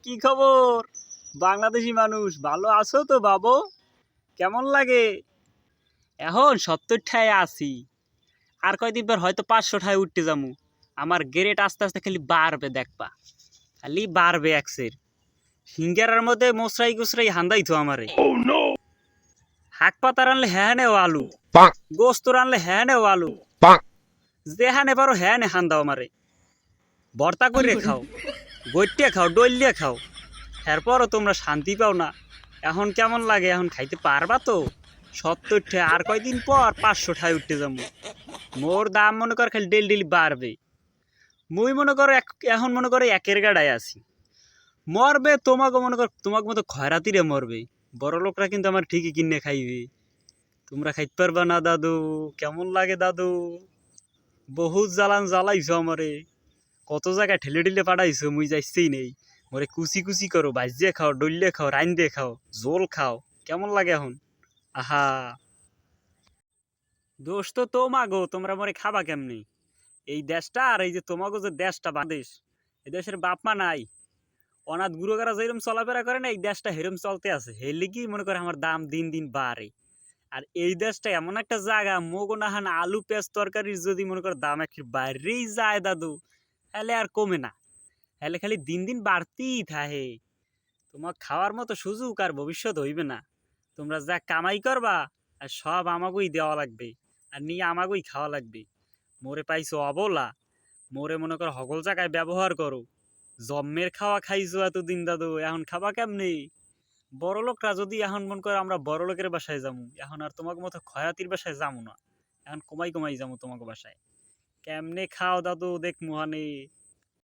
কি খবর বাংলাদেশি মানুষ? ভালো আছো তো বাবু? কেমন লাগে? এখন 70 আছি। আর কয়দিন পর হয়তো 500 উঠতে যামু। আমার গ্রেড আস্তে আস্তে খালি বাড়বে, দেখবা খালি বাড়বে। একসের সিঙ্গারার মধ্যে মশরাই গুসরাই হান্দাই তো আমারে। হাক পাতা রানলে হ্যাঁ নেও আলু, গোস্ত রানলে হ্যাঁ নেও আলু, যেহানে পারো হ্যাঁ নে হান্দাও আমারে। ভর্তা করে খাও, গইটে খাও, ডলিয়ে খাও, এরপরও তোমরা শান্তি পাও না। এখন কেমন লাগে? এখন খাইতে পারবা তো? 70 আর কয়দিন পর 500 উঠতে যাবো। মোর দাম মনে কর খালি ডেলি ডেলি বাড়বে। মুই মনে করো এখন মনে করো একের গাড়ায় আছি। মরবে তোমাকে মনে কর, তোমাকে মতো খয়রাতিরে মরবে। বড় লোকরা কিন্তু আমার ঠিকই কিনে খাইবে, তোমরা খাইতে পারবা না দাদু। কেমন লাগে দাদু? বহুত জ্বালান জ্বালাইছো আমারে, কত জায়গায় ঠেলে ঠেলে পাঠাইছো, মুই যাইছেই নেই। মোরে কুচি কুচি করো, ভাজিয়ে খাও, ডলিয়ে খাও, রাইন্দে খাও, জোল খাও। কেমন লাগে এখন? আহা, দোষ তো তোমাগো, তোমরা মরে খাবা কেমনি? এই দেশটা আর এই যে তোমাগো যে দেশটা বাংলাদেশ, এই দেশের বাপ মা নাই। অনাথ গুরুগারা যেরকম চলাফেরা করে না, এই দেশটা হেরম চলতে আছে। হের লিগি মনে করে আমার দাম দিন দিন বাড়ে। আর এই দেশটা এমন একটা জায়গা, মগো নাহান আলু পেঁয়াজ তরকারির যদি মনে করো দাম একটু বাইরেই যায় দাদু, তাহলে আর কমে না, তাহলে খালি দিন দিন বাড়তেই থাকে। তোমার খাওয়ার মতো সুযোগ আর ভবিষ্যৎ হইবে না। তোমরা যা কামাই করবা আর সব আমাকেই দেওয়া লাগবে, আর নিয়ে আমাকেই খাওয়া লাগবে। মোরে পাইছো অবলা, মোরে মনে করো সকল জায়গায় ব্যবহার করো। জম্মের খাওয়া খাইছো এতদিন দাদু, এখন খাবা কেমনি? বড় লোকরা যদি এখন মনে করো আমরা বড় লোকের বাসায় যাবো, এখন আর তোমাকে মতো খয়াতির বাসায় যাবো না। এখন কমাই কমাই যাবো তোমাকে বাসায়। কেমনে খাও দাদু দেখ মুহানে।